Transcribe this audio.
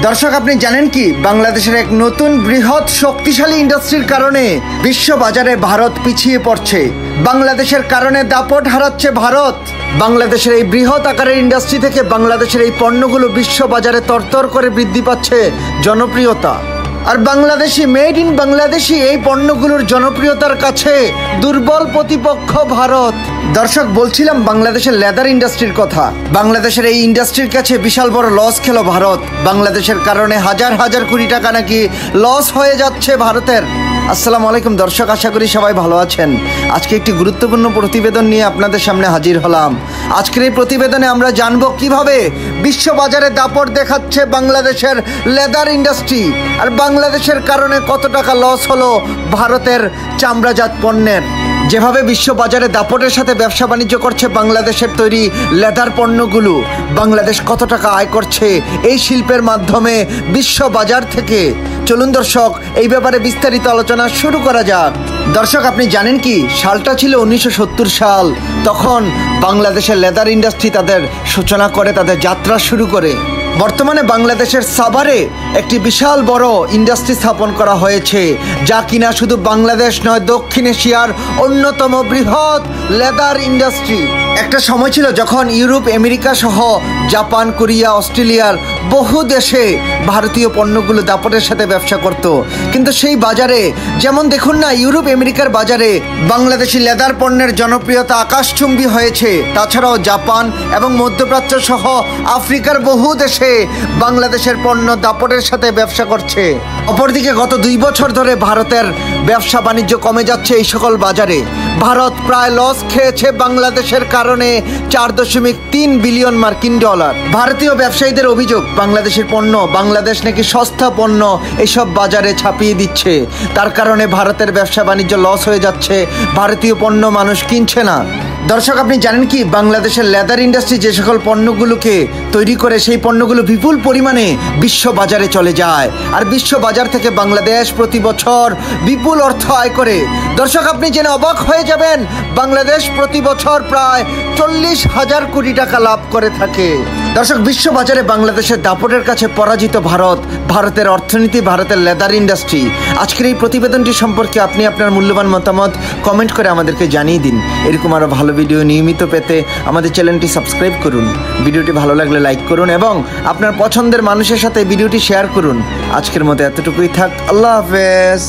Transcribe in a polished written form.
দর্শক, আপনি জানেন কি বাংলাদেশের এক নতুন বৃহৎ শক্তিশালী ইন্ডাস্ট্রির কারণে বিশ্ব বাজারে ভারত পিছিয়ে পড়ছে। বাংলাদেশের কারণে দাপট হারাচ্ছে ভারত। বাংলাদেশের এই বৃহৎ আকারের ইন্ডাস্ট্রি থেকে বাংলাদেশের এই পণ্যগুলো বিশ্ব বাজারে তরতর করে বৃদ্ধি পাচ্ছে জনপ্রিয়তা। আর বাংলাদেশি মেড ইন বাংলাদেশি এই পণ্যগুলোর জনপ্রিয়তার কাছে দুর্বল প্রতিপক্ষ ভারত। দর্শক, বলছিলাম বাংলাদেশের লেদার ইন্ডাস্ট্রির কথা। বাংলাদেশের এই ইন্ডাস্ট্রির কাছে বিশাল বড় লস খেলো ভারত। বাংলাদেশের কারণে হাজার হাজার কোটি টাকা নাকি লস হয়ে যাচ্ছে ভারতের। আসসালামু আলাইকুম দর্শক, আশা করি সবাই ভালো আছেন। আজকে একটি গুরুত্বপূর্ণ প্রতিবেদন নিয়ে আপনাদের সামনে হাজির হলাম। আজকের এই প্রতিবেদনে আমরা জানব কিভাবে বিশ্ববাজারে দাপট দেখাচ্ছে বাংলাদেশের লেদার ইন্ডাস্ট্রি, আর বাংলাদেশের কারণে কত টাকা লস হলো ভারতের চামড়াজাত পণ্যের। যেভাবে বিশ্ববাজারে দাপটের সাথে ব্যবসা বাণিজ্য করছে বাংলাদেশের তৈরি লেদার পণ্যগুলো, বাংলাদেশ কত টাকা আয় করছে এই শিল্পের মাধ্যমে বিশ্ববাজার থেকে। চলুন দর্শক, এই ব্যাপারে বিস্তারিত আলোচনা শুরু করা যাক। দর্শক, আপনি জানেন কি সালটা ছিল 1970 সাল। তখন বাংলাদেশের লেদার ইন্ডাস্ট্রি তাদের সূচনা করে, তাদের যাত্রা শুরু করে। বর্তমানে বাংলাদেশের সাভারে একটি বিশাল বড় ইন্ডাস্ট্রি স্থাপন করা হয়েছে, যা কিনা শুধু বাংলাদেশ নয়, দক্ষিণ এশিয়ার অন্যতম বৃহৎ লেদার ইন্ডাস্ট্রি। একটা সময় ছিল যখন ইউরোপ, আমেরিকা সহ জাপান, কোরিয়া, অস্ট্রেলিয়ার বহু দেশে ভারতীয় পণ্যগুলো দাপটের সাথে ব্যবসা করত। কিন্তু সেই বাজারে, যেমন দেখুন না, ইউরোপ আমেরিকার বাজারে বাংলাদেশি লেদার পণ্যের জনপ্রিয়তা আকাশচুম্বী হয়েছে। তাছাড়াও জাপান এবং মধ্যপ্রাচ্য সহ আফ্রিকার বহু দেশে বাংলাদেশের পণ্য দাপটের সাথে ব্যবসা করছে। অপরদিকে গত 2 বছর ধরে ভারতের ব্যবসা বাণিজ্য কমে যাচ্ছে এই সকল বাজারে। ভারত প্রায় লস খেয়েছে বাংলাদেশের কারণে 4.3 বিলিয়ন মার্কিন ডলার। ভারতীয় ব্যবসায়ীদের অভিযোগ, বাংলাদেশের পণ্য, বাংলাদেশ নাকি সস্তা পণ্য এসব বাজারে ছাপিয়ে দিচ্ছে। তার কারণে ভারতের ব্যবসা বাণিজ্য লস হয়ে যাচ্ছে, ভারতীয় পণ্য মানুষ কিনছে না। দর্শক, আপনি জানেন কি বাংলাদেশের লেদার ইন্ডাস্ট্রি যে সকল পণ্যগুলোকে তৈরি করে, সেই পণ্যগুলো বিপুল পরিমাণে বিশ্ব বাজারে চলে যায়, আর বিশ্ব বাজার থেকে বাংলাদেশ প্রতি বছর বিপুল অর্থ আয় করে। দর্শক, আপনি জেনে অবাক হয়ে যাবেন, বাংলাদেশ প্রতি বছর প্রায় 40,000 কোটি টাকা লাভ করে থাকে। দর্শক, বিশ্ব বাজারে বাংলাদেশের দাপটের কাছে পরাজিত ভারত, ভারতের অর্থনীতি, ভারতের লেদার ইন্ডাস্ট্রি। আজকের এই প্রতিবেদনটি সম্পর্কে আপনি আপনার মূল্যবান মতামত কমেন্ট করে আমাদেরকে জানিয়ে দিন। এরকম আরও ভালো ভিডিও নিয়মিত পেতে আমাদের চ্যানেলটি সাবস্ক্রাইব করুন। ভিডিওটি ভালো লাগলে লাইক করুন এবং আপনার পছন্দের মানুষের সাথে ভিডিওটি শেয়ার করুন। আজকের মতো এতটুকুই থাক। আল্লাহ হাফেজ।